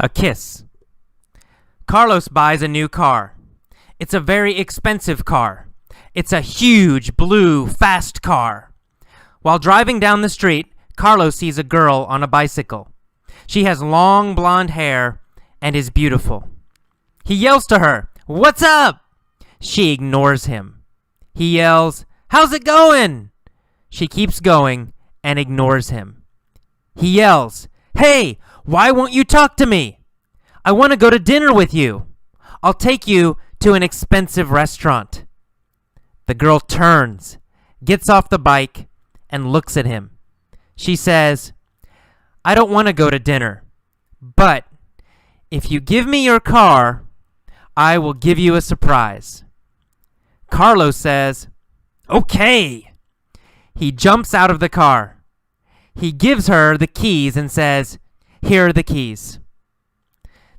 A kiss. Carlos buys a new car. It's a very expensive car. It's a huge, blue, fast car. While driving down the street, Carlos sees a girl on a bicycle. She has long blonde hair and is beautiful. He yells to her, "What's up?" She ignores him. He yells, "How's it going?" She keeps going and ignores him. He yells, "Hey, why won't you talk to me? I want to go to dinner with you. I'll take you to an expensive restaurant." The girl turns, gets off the bike, and looks at him. She says, "I don't want to go to dinner, but if you give me your car, I will give you a surprise." Carlos says, "Okay." He jumps out of the car. He gives her the keys and says, "Here are the keys."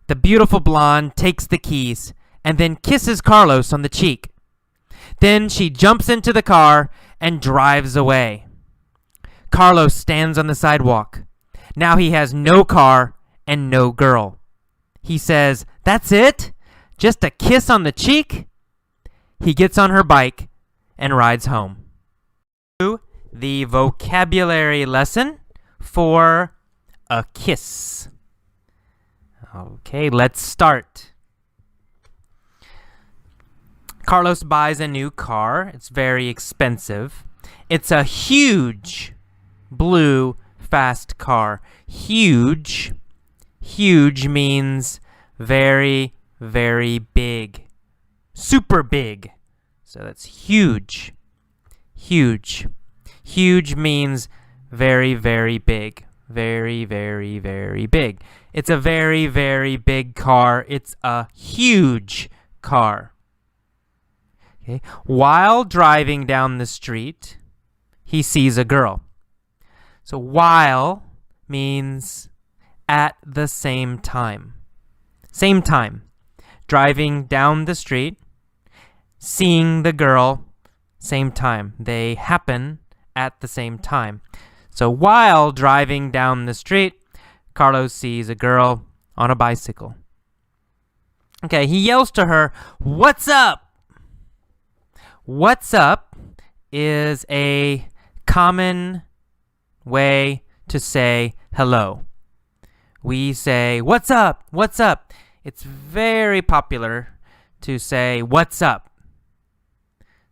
The beautiful blonde takes the keys and then kisses Carlos on the cheek. Then she jumps into the car and drives away. Carlos stands on the sidewalk. Now he has no car and no girl. He says, "That's it? Just a kiss on the cheek?" He gets on her bike and rides home. The vocabulary lesson for a kiss. Okay, let's start. Carlos buys a new car. It's very expensive. It's a huge blue fast car. Huge. Huge means very, very big. Super big. So that's huge. Huge. Huge means very, very big. Very, very, very big. It's a very, very big car. It's a huge car. Okay. While driving down the street, he sees a girl. So while means at the same time. Same time. Driving down the street, seeing the girl, same time. They happen at the same time. So while driving down the street, Carlos sees a girl on a bicycle. Okay, he yells to her, "What's up?" What's up is a common way to say hello. We say, "What's up? What's up?" It's very popular to say, "What's up?"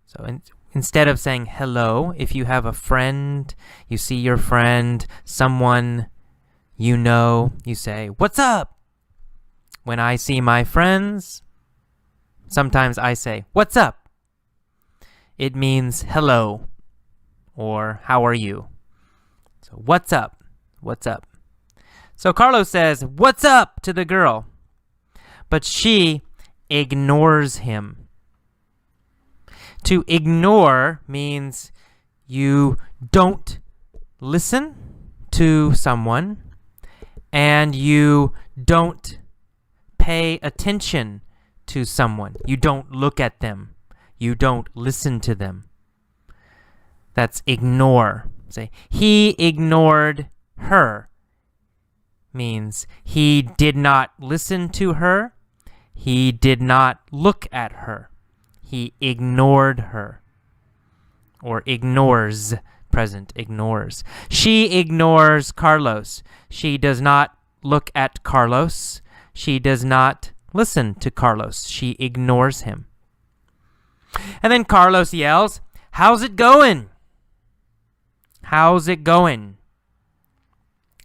So instead of saying hello, if you have a friend, you see your friend, someone you know, you say, "What's up?" When I see my friends, sometimes I say, "What's up?" It means hello or how are you? So what's up? What's up? So Carlos says, "What's up?" to the girl, but she ignores him. To ignore means you don't listen to someone and you don't pay attention to someone. You don't look at them. You don't listen to them. That's ignore. Say, "He ignored her." Means he did not listen to her. He did not look at her. He ignored her. Or ignores, present, ignores. She ignores Carlos. She does not look at Carlos. She does not listen to Carlos. She ignores him. And then Carlos yells, "How's it going?" How's it going?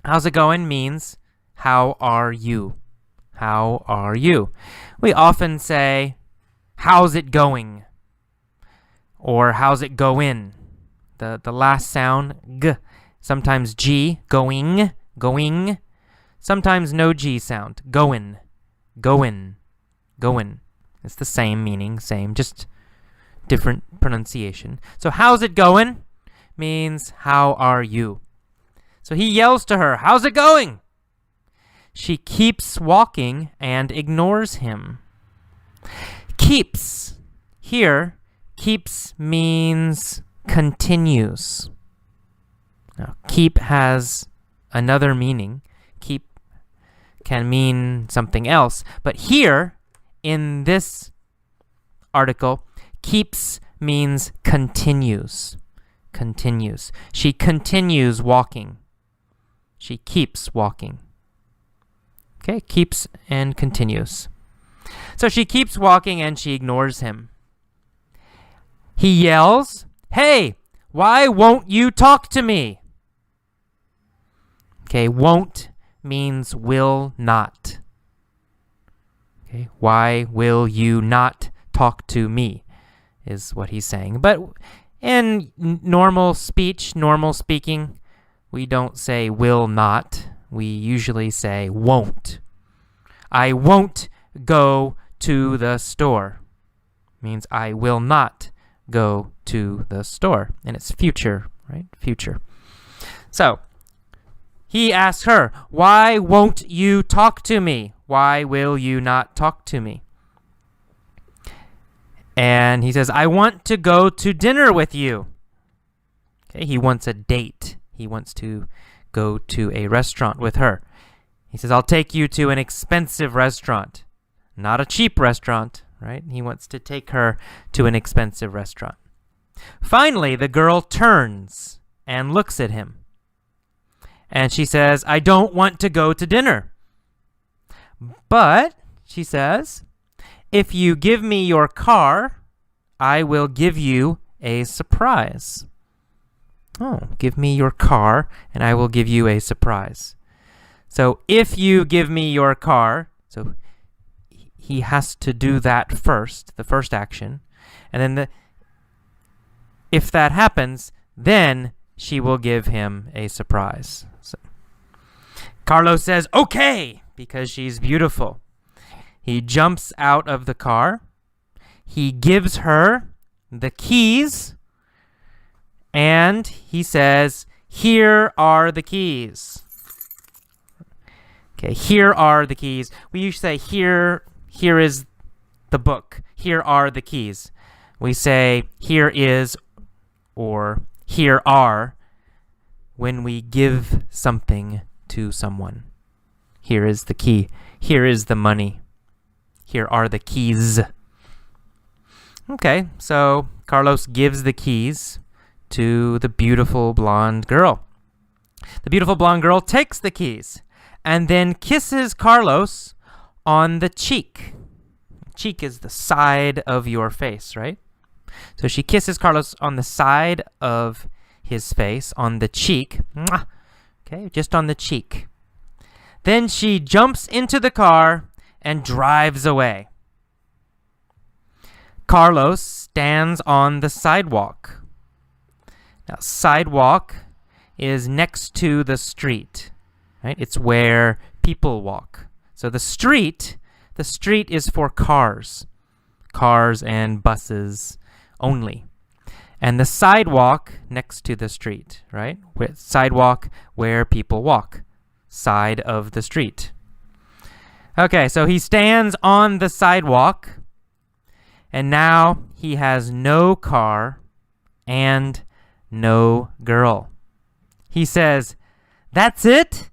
How's it going means, how are you? How are you? We often say, "How's it going?" Or "How's it going?" The last sound, g. Sometimes G, going, going. Sometimes no G sound, going, going, going. It's the same meaning, same, just different pronunciation. So how's it going means how are you? So he yells to her, "How's it going?" She keeps walking and ignores him. Keeps. Here, keeps means continues. Now, keep has another meaning. Keep can mean something else. But here, in this article, keeps means continues. Continues. She continues walking. She keeps walking. Okay, keeps and continues. So she keeps walking and she ignores him. He yells, "Hey, why won't you talk to me?" Okay, won't means will not. Okay, why will you not talk to me is what he's saying. But in normal speech, normal speaking, we don't say will not. We usually say won't. I won't go to the store. Means I will not go to the store. And it's future, right? Future. So, he asks her, "Why won't you talk to me? Why will you not talk to me?" And he says, "I want to go to dinner with you." Okay, he wants a date. He wants to go to a restaurant with her. He says, "I'll take you to an expensive restaurant." Not a cheap restaurant, right? He wants to take her to an expensive restaurant. Finally, the girl turns and looks at him. And she says, "I don't want to go to dinner. But," she says, "if you give me your car, I will give you a surprise." Oh, give me your car and I will give you a surprise. So if you give me your car, so he has to do that first, the first action. And then if that happens, then she will give him a surprise. So Carlos says, "Okay," because she's beautiful. He jumps out of the car. He gives her the keys. And he says, "Here are the keys." Okay, here are the keys. We usually say, here is the book. Here are the keys. We say, here is, or here are, when we give something to someone. Here is the key. Here is the money. Here are the keys. Okay, so Carlos gives the keys to the beautiful blonde girl. The beautiful blonde girl takes the keys and then kisses Carlos on the cheek. Cheek is the side of your face, right? So she kisses Carlos on the side of his face, on the cheek. Mwah! Okay, just on the cheek. Then she jumps into the car and drives away. Carlos stands on the sidewalk. Now, sidewalk is next to the street, right? It's where people walk. So the street is for cars and buses only. And the sidewalk next to the street, right? Sidewalk where people walk, side of the street. Okay, so he stands on the sidewalk, and now he has no car and no girl. He says, "That's it?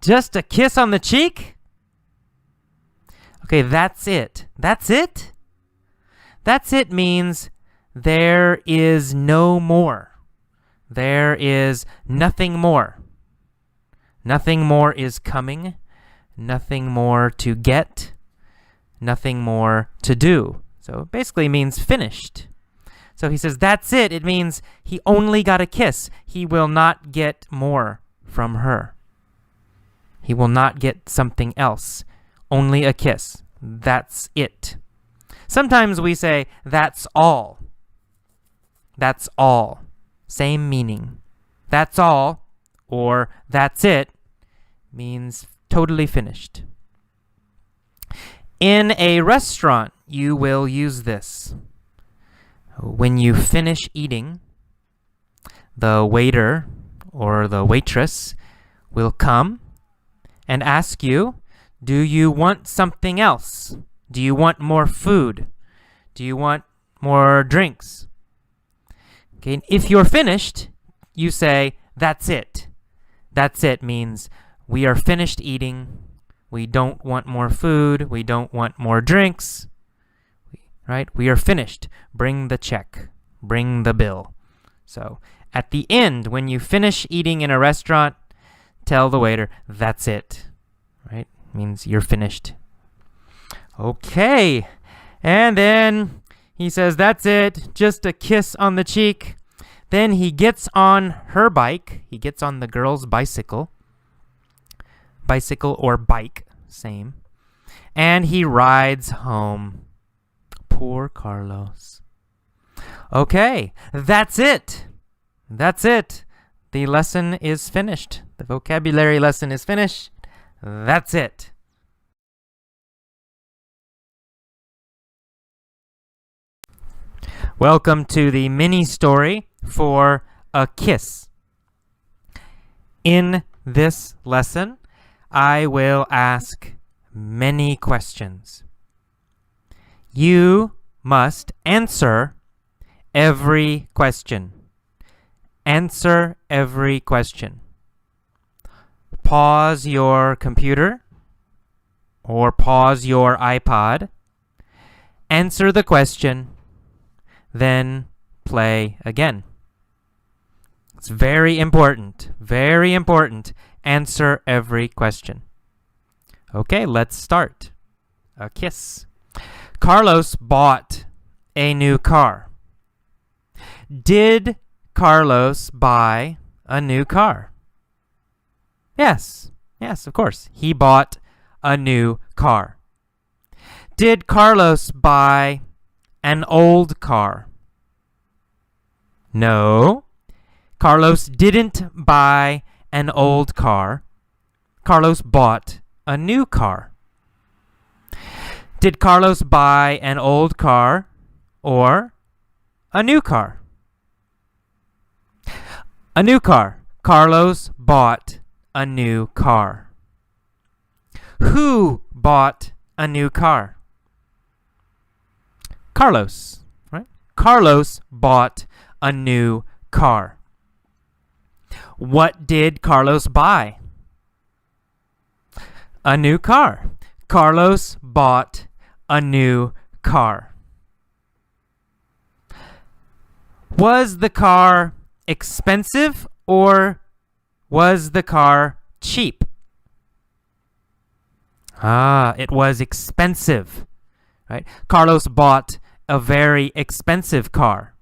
Just a kiss on the cheek?" Okay, that's it. That's it? That's it means there is no more. There is nothing more. Nothing more is coming. Nothing more to get. Nothing more to do. So it basically means finished. So he says, that's it. It means he only got a kiss. He will not get more from her. He will not get something else. Only a kiss. That's it. Sometimes we say, that's all. That's all. Same meaning. That's all, or that's it, means totally finished. In a restaurant, you will use this. When you finish eating, the waiter or the waitress will come and ask you, do you want something else? Do you want more food? Do you want more drinks? Okay, and if you're finished, you say, that's it. That's it means we are finished eating. We don't want more food. We don't want more drinks. Right? We are finished. Bring the check. Bring the bill. So at the end, when you finish eating in a restaurant, tell the waiter, that's it. Right? Means you're finished. Okay. And then he says, that's it. Just a kiss on the cheek. Then he gets on her bike. He gets on the girl's bicycle. Bicycle or bike, same. And he rides home. Poor Carlos. Okay, that's it. That's it. The lesson is finished. The vocabulary lesson is finished. That's it. Welcome to the mini story for a kiss. In this lesson, I will ask many questions. You must answer every question. Answer every question. Pause your computer or pause your iPod. Answer the question, then play again. It's very important. Very important. Answer every question. Okay, let's start. A kiss. Carlos bought a new car. Did Carlos buy a new car? Yes. Yes, of course. He bought a new car. Did Carlos buy an old car? No. Carlos didn't buy an old car. Carlos bought a new car. Did Carlos buy an old car or a new car? A new car. Carlos bought a new car. Who bought a new car? Carlos, right? Carlos bought a new car. What did Carlos buy? A new car. Carlos bought a new car. Was the car expensive or was the car cheap? It was expensive, right? Carlos bought a very expensive car.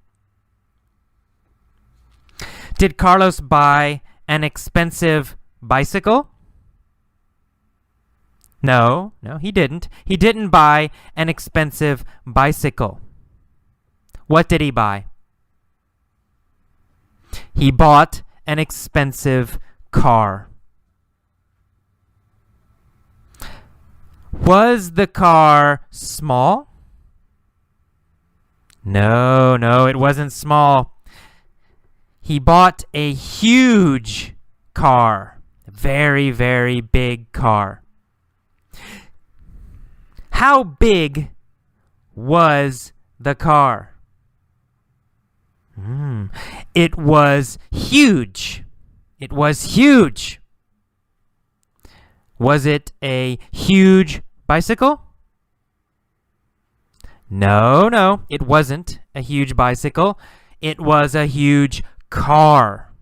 Did Carlos buy an expensive bicycle? No, he didn't. He didn't buy an expensive bicycle. What did he buy? He bought an expensive car. Was the car small? No, it wasn't small. He bought a huge car. A very, very big car. How big was the car? It was huge. It was huge. Was it a huge bicycle? No, it wasn't a huge bicycle. It was a huge car.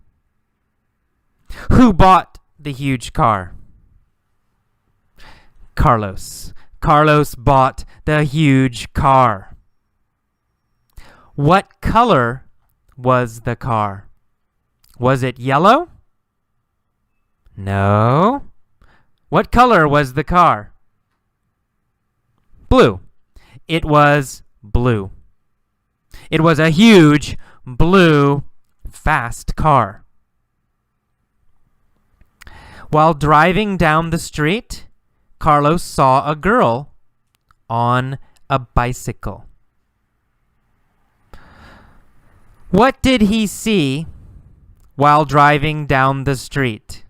Who bought the huge car? Carlos. Carlos bought the huge car. What color was the car? Was it yellow? No. What color was the car? Blue. It was blue. It was a huge blue fast car. While driving down the street, Carlos saw a girl on a bicycle. What did he see while driving down the street?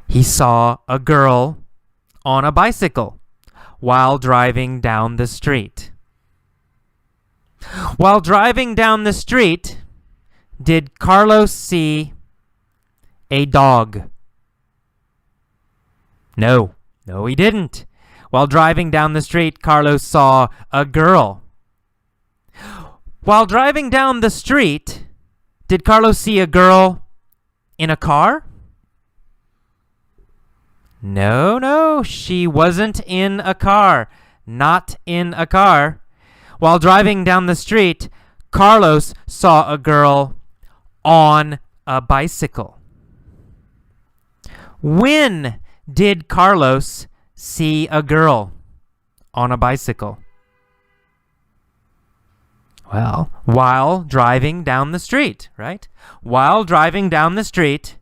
He saw a girl on a bicycle while driving down the street. While driving down the street, did Carlos see a dog? No, he didn't. While driving down the street, Carlos saw a girl. While driving down the street, did Carlos see a girl in a car? No, she wasn't in a car. Not in a car. While driving down the street, Carlos saw a girl on a bicycle. When did Carlos see a girl on a bicycle? Well, while driving down the street, right? While driving down the street,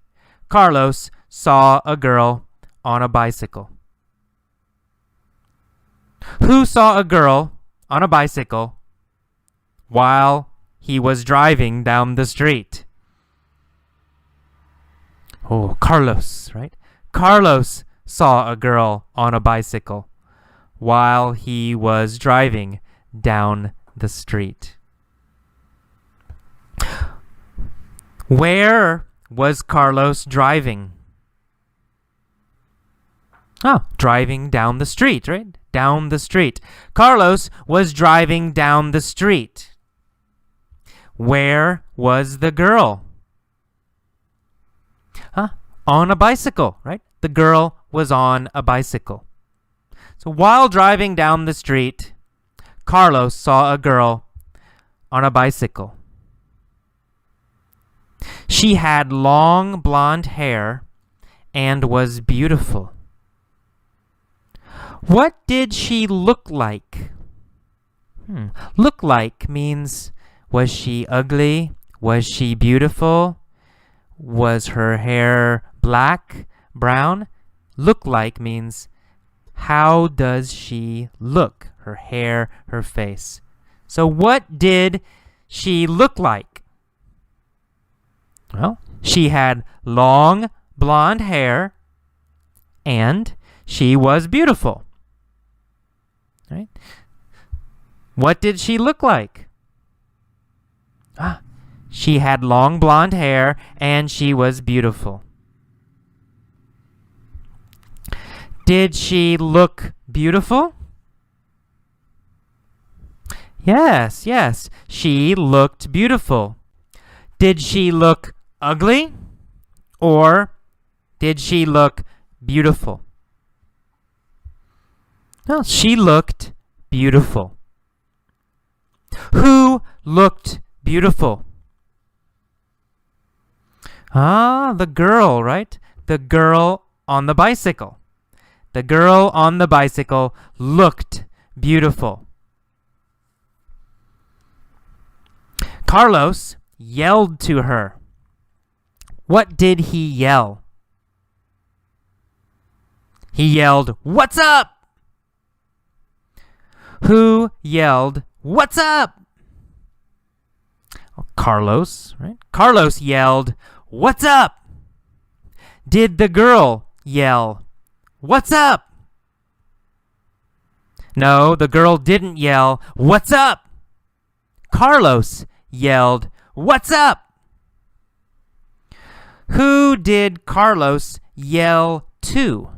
Carlos saw a girl on a bicycle. Who saw a girl on a bicycle while he was driving down the street? Oh, Carlos, right? Carlos saw a girl on a bicycle while he was driving down the street. Where was Carlos driving? Driving down the street, right? Down the street. Carlos was driving down the street. Where was the girl? On a bicycle, right? The girl was on a bicycle. So while driving down the street, Carlos saw a girl on a bicycle. She had long blonde hair and was beautiful. What did she look like? Look like means, was she ugly? Was she beautiful? Was her hair black, brown? Look like means, how does she look? Her hair, her face. So what did she look like? Well, she had long blonde hair and she was beautiful. Right? What did she look like? She had long blonde hair and she was beautiful. Did she look beautiful? Yes, she looked beautiful. Did she look ugly? Or did she look beautiful? No, she looked beautiful. Who looked beautiful? The girl, right? The girl on the bicycle. The girl on the bicycle looked beautiful. Carlos yelled to her. What did he yell? He yelled, "What's up?" Who yelled, "What's up?" Carlos, right? Carlos yelled, "What's up?" Did the girl yell, "What's up?" No, the girl didn't yell, "What's up?" Carlos yelled, "What's up?" Who did Carlos yell to?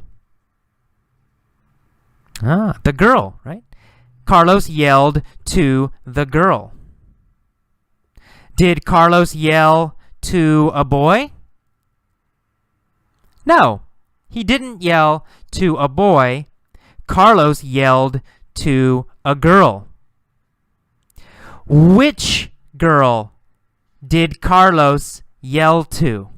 The girl, right? Carlos yelled to the girl. Did Carlos yell to a boy? No, he didn't yell to a boy. Carlos yelled to a girl. Which girl did Carlos yell to?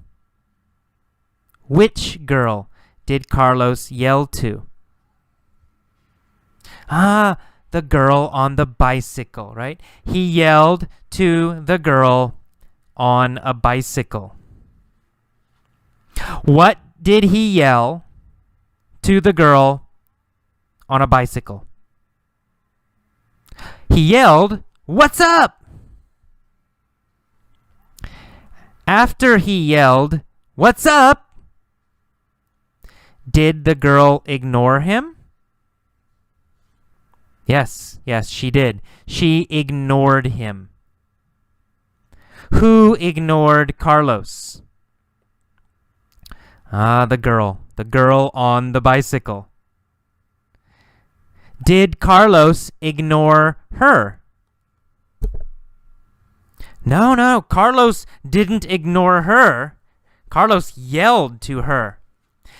Which girl did Carlos yell to? The girl on the bicycle, right? He yelled to the girl on a bicycle. What did he yell to the girl on a bicycle? He yelled, "What's up?" After he yelled, "What's up?" did the girl ignore him? Yes, she did. She ignored him. Who ignored Carlos? The girl the girl on the bicycle. Did Carlos ignore her? No, Carlos didn't ignore her. Carlos yelled to her.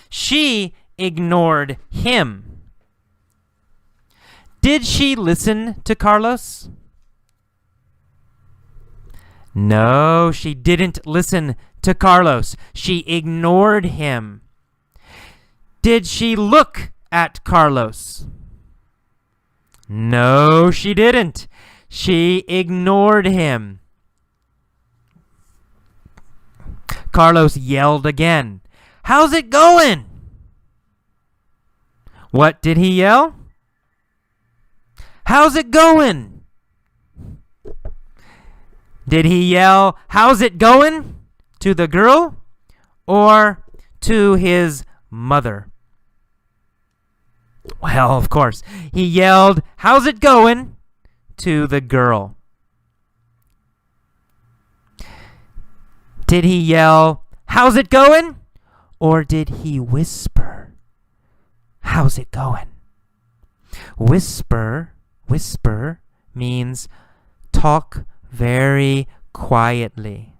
She ignored him. Did she listen to Carlos? No, she didn't listen to Carlos. She ignored him. Did she look at Carlos? No, she didn't. She ignored him. Carlos yelled again. How's it going? What did he yell? How's it going? Did he yell, how's it going? To the girl or to his mother? Well, of course, he yelled, how's it going? To the girl. Did he yell, how's it going? Or did he whisper, how's it going? Whisper means talk very quietly,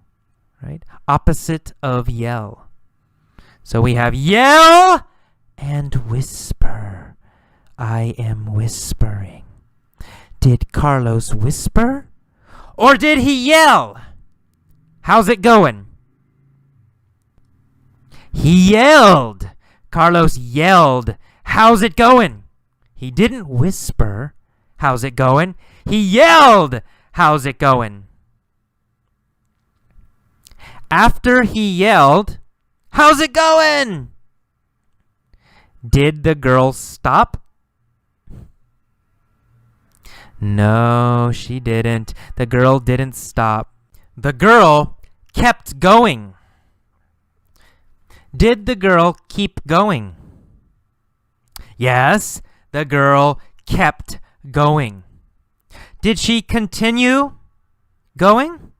right? Opposite of yell. So we have yell and whisper. I am whispering. Did Carlos whisper? Or did he yell? How's it going? He yelled. Carlos yelled. How's it going? He didn't whisper. How's it going? He yelled. How's it going? After he yelled, how's it going? Did the girl stop? No, she didn't. The girl didn't stop. The girl kept going. Did the girl keep going? Yes, the girl kept going. Did she continue going?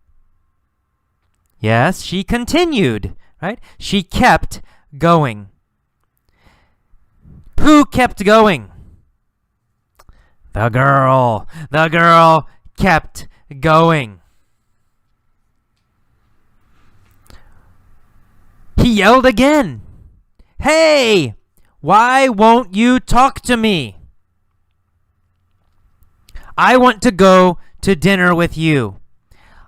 Yes, she continued, right? She kept going. Who kept going? The girl. The girl kept going. He yelled again. Hey, why won't you talk to me? I want to go to dinner with you.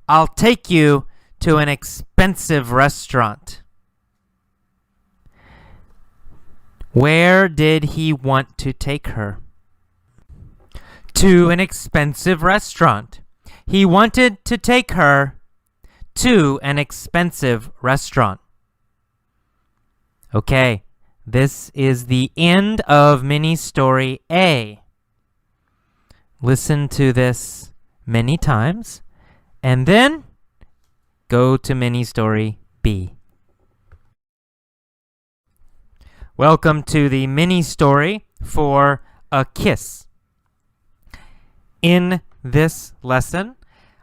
I'll take you to an expensive restaurant. Where did he want to take her? To an expensive restaurant. He wanted to take her to an expensive restaurant. Okay, this is the end of mini story A. Listen to this many times and then go to mini story B. Welcome to the mini story for a kiss. In this lesson,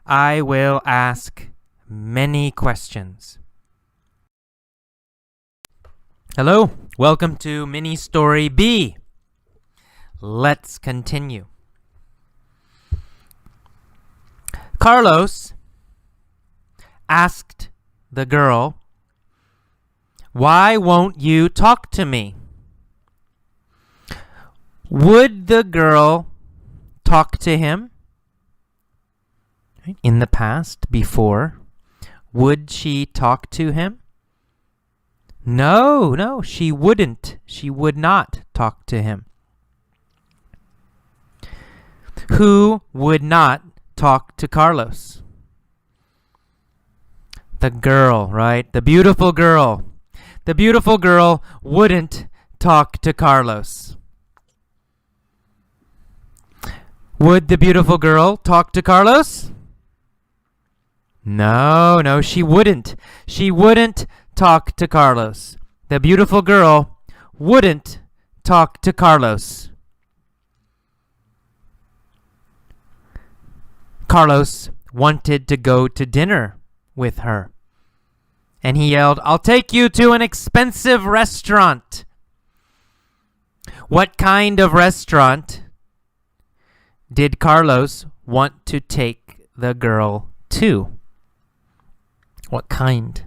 I will ask many questions. Hello, welcome to mini story B. Let's continue. Carlos asked the girl, why won't you talk to me? Would the girl talk to him? In the past, before, would she talk to him? No, she wouldn't. She would not talk to him. Who would not talk to Carlos? The girl, right? The beautiful girl. The beautiful girl wouldn't talk to Carlos. Would the beautiful girl talk to Carlos? No, she wouldn't. She wouldn't talk to Carlos. The beautiful girl wouldn't talk to Carlos. Carlos wanted to go to dinner with her. And he yelled, I'll take you to an expensive restaurant. What kind of restaurant did Carlos want to take the girl to? What kind?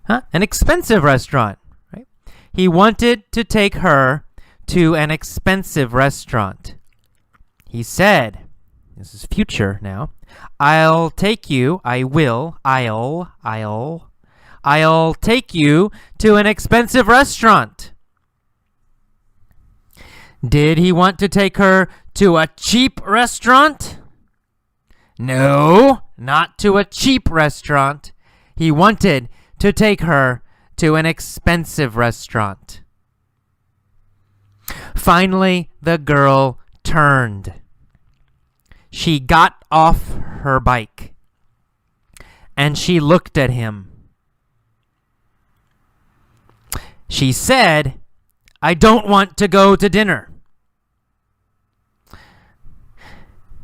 An expensive restaurant, right? He wanted to take her to an expensive restaurant. He said, this is future now, I'll take you take you to an expensive restaurant. Did he want to take her to a cheap restaurant? No, not to a cheap restaurant. He wanted to take her to an expensive restaurant. Finally, the girl turned. She got off her bike and she looked at him. She said, I don't want to go to dinner.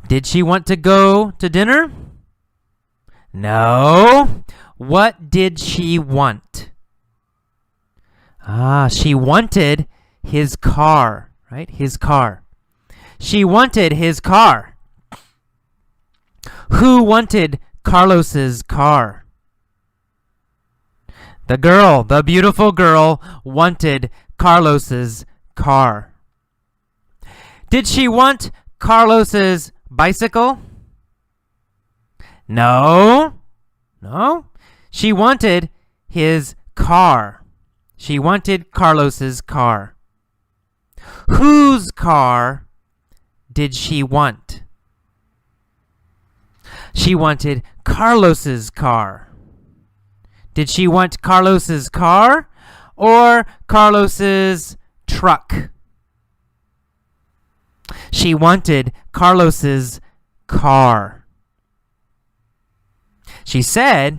Did she want to go to dinner? No. What did she want? She wanted his car, right? His car. She wanted his car. Who wanted Carlos's car? The girl, the beautiful girl, wanted Carlos's car. Did she want Carlos's bicycle? No. She wanted his car. She wanted Carlos's car. Whose car did she want? She wanted Carlos's car. Did she want Carlos's car or Carlos's truck? She wanted Carlos's car. She said,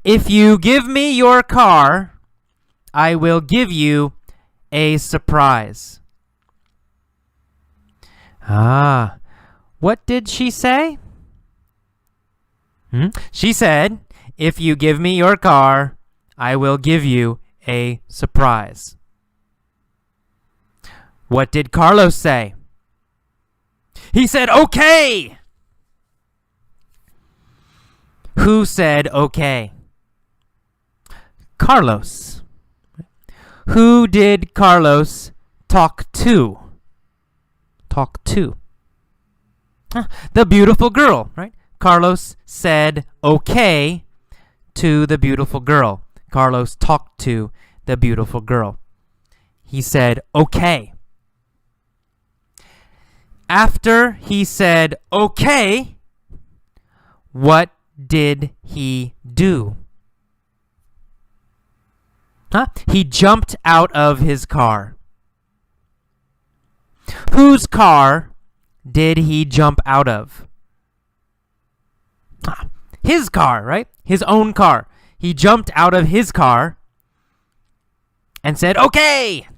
if you give me your car, I will give you a surprise. What did she say? She said, if you give me your car, I will give you a surprise. What did Carlos say? He said, okay. Who said okay? Carlos. Who did Carlos talk to? The beautiful girl, right? Carlos said okay to the beautiful girl. Carlos talked to the beautiful girl. He said okay. After he said okay, what did he do? He jumped out of his car. Whose car did he jump out of? His car, right? His own car. He jumped out of his car and said, okay.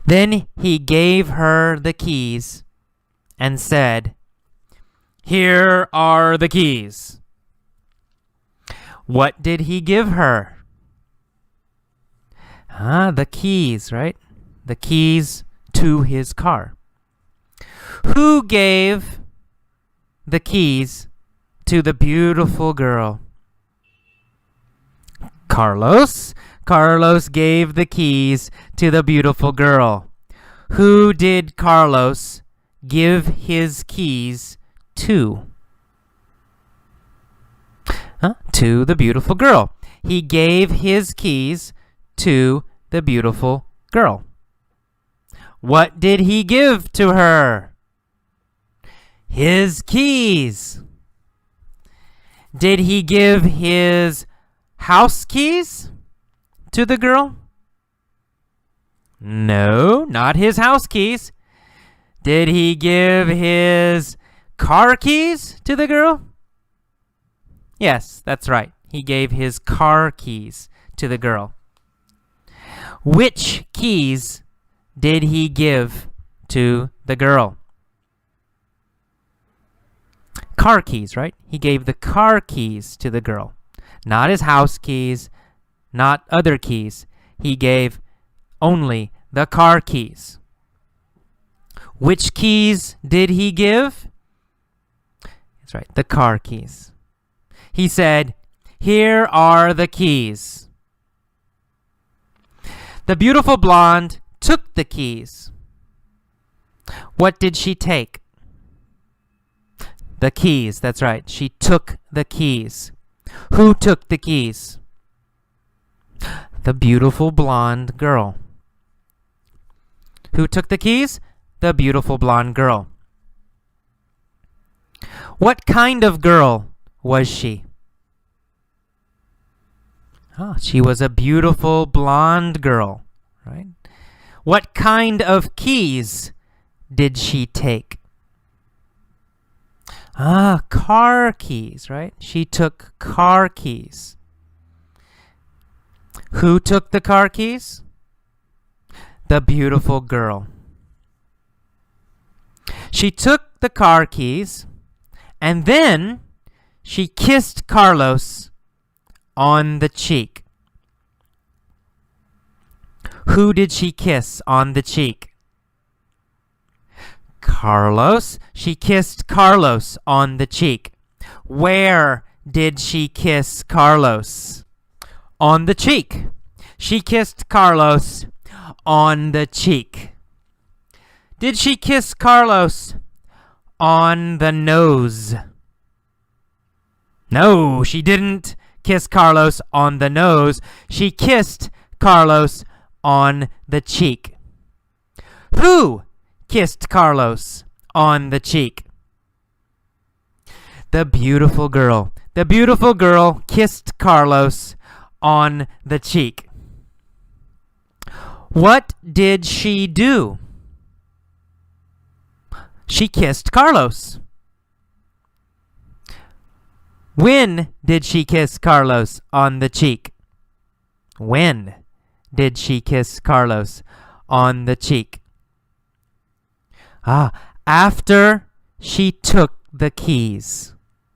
Then he gave her the keys and said, here are the keys. What did he give her? The keys, right? The keys to his car. Who gave the keys to the beautiful girl? Carlos. Carlos gave the keys to the beautiful girl. Who did Carlos give his keys to? To the beautiful girl. He gave his keys to the beautiful girl. What did he give to her? His keys. Did he give his house keys to the girl? No, not his house keys. Did he give his car keys to the girl? Yes, that's right. He gave his car keys to the girl. Which keys did he give to the girl? Car keys, right? He gave the car keys to the girl. Not his house keys, not other keys. he gave only the car keys. Which keys did he give? That's right, the car keys. He said, "Here are the keys." The beautiful blonde took the keys. What did she take? The keys, that's right. She took the keys. Who took the keys? The beautiful blonde girl. Who took the keys? The beautiful blonde girl. What kind of girl was she? She was a beautiful blonde girl, right? What kind of keys did she take? Car keys, right? She took car keys. Who took the car keys? The beautiful girl. She took the car keys, and then she kissed Carlos on the cheek. Who did she kiss on the cheek? Carlos. She kissed Carlos on the cheek. Where did she kiss Carlos? On the cheek. She kissed Carlos on the cheek. Did she kiss Carlos on the nose? No, she didn't kiss Carlos on the nose. She kissed Carlos on the cheek. Who kissed Carlos on the cheek? The beautiful girl. The beautiful girl kissed Carlos on the cheek. What did she do? She kissed Carlos. When did she kiss Carlos on the cheek? When did she kiss Carlos on the cheek? After she took the keys,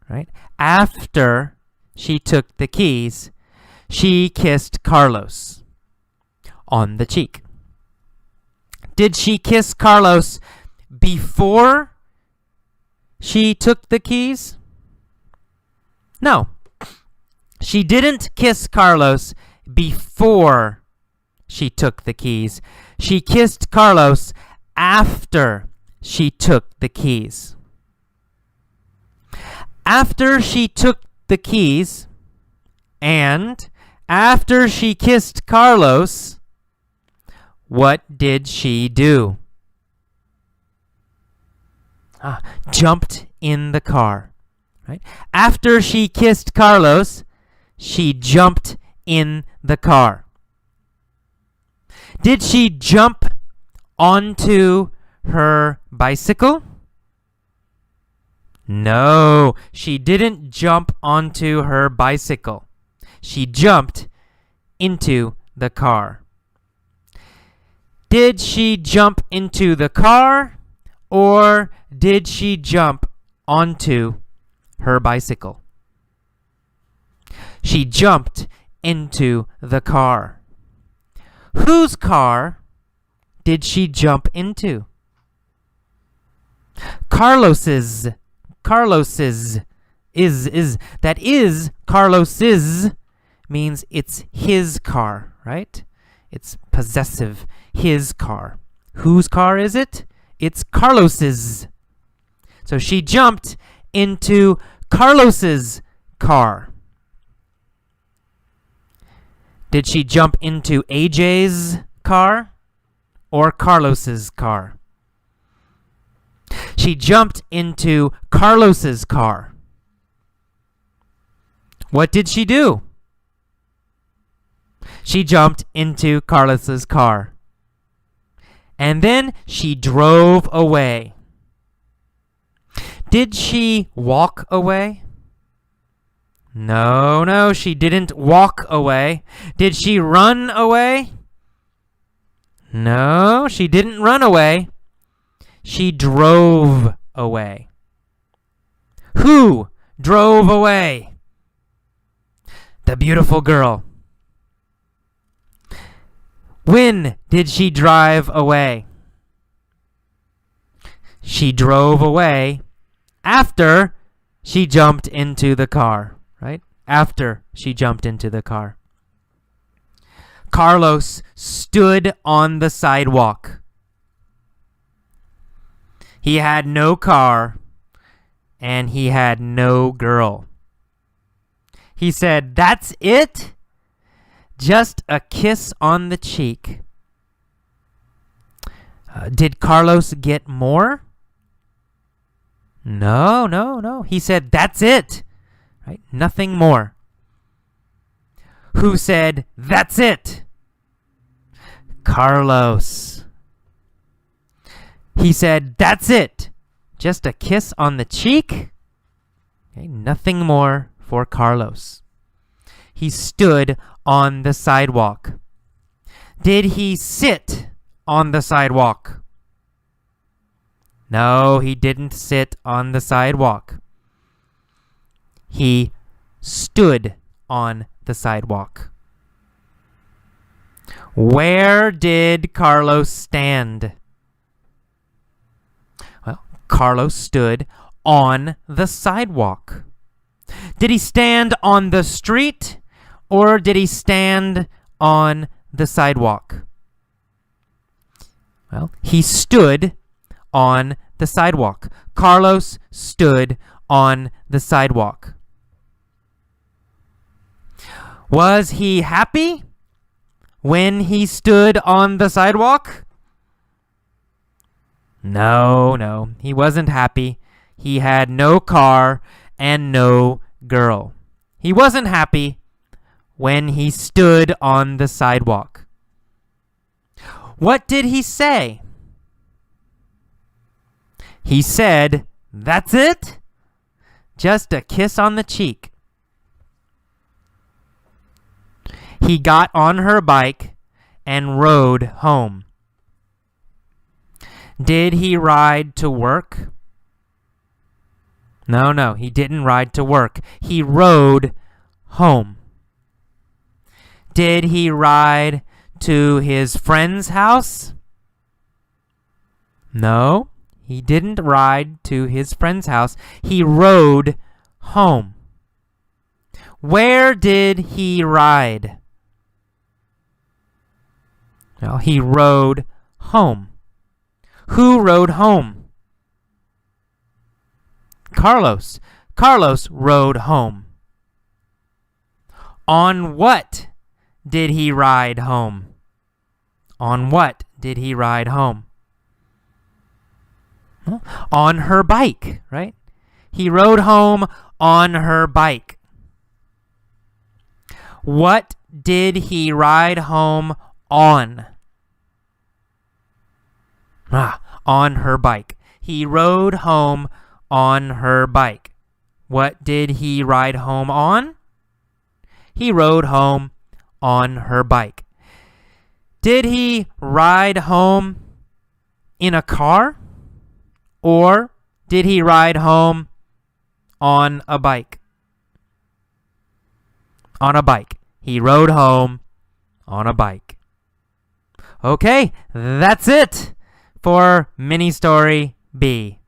right? After she took the keys, she kissed Carlos on the cheek. Did she kiss Carlos before she took the keys? No. She didn't kiss Carlos before she took the keys. She kissed Carlos after she took the keys. After she took the keys and after she kissed Carlos, what did she do? Jumped in the car. Right? After she kissed Carlos, she jumped in the car. Did she jump onto her bicycle? No, she didn't jump onto her bicycle. She jumped into the car. Did she jump into the car or did she jump onto her bicycle? She jumped into the car. Whose car did she jump into? Carlos's. Carlos's. That is Carlos's means it's his car, right? It's possessive. His car. Whose car is it? It's Carlos's. So she jumped into Carlos's car. Did she jump into AJ's car or Carlos's car? She jumped into Carlos's car. What did she do? She jumped into Carlos's car. And then she drove away. Did she walk away? No, she didn't walk away. Did she run away? No, she didn't run away. She drove away. Who drove away? The beautiful girl. When did she drive away? She drove away after she jumped into the car, right? After she jumped into the car. Carlos stood on the sidewalk. He had no car and he had no girl. He said, "That's it? Just a kiss on the cheek." Did Carlos get more? No. He said, "That's it." Right? Nothing more. Who said, "That's it"? Carlos. He said, "That's it. Just a kiss on the cheek." Okay, nothing more for Carlos. He stood on the sidewalk. Did he sit on the sidewalk? No, he didn't sit on the sidewalk. He stood on the sidewalk. Where did Carlos stand? Well, Carlos stood on the sidewalk. Did he stand on the street or did he stand on the sidewalk? Well, he stood on the sidewalk. Carlos stood on the sidewalk. Was he happy when he stood on the sidewalk? No, he wasn't happy. He had no car and no girl. He wasn't happy when he stood on the sidewalk. What did he say? He said, "That's it? Just a kiss on the cheek." He got on her bike and rode home. Did he ride to work? No, he didn't ride to work. He rode home. Did he ride to his friend's house? No, he didn't ride to his friend's house. He rode home. Where did he ride? Well, he rode home. Who rode home? Carlos. Carlos rode home. On what did he ride home? On what did he ride home? Well, on her bike, right? He rode home on her bike. What did he ride home on? On her bike. He rode home on her bike. What did he ride home on? He rode home on her bike. Did he ride home in a car? Or did he ride home on a bike? On a bike. He rode home on a bike. Okay, that's it for mini story B.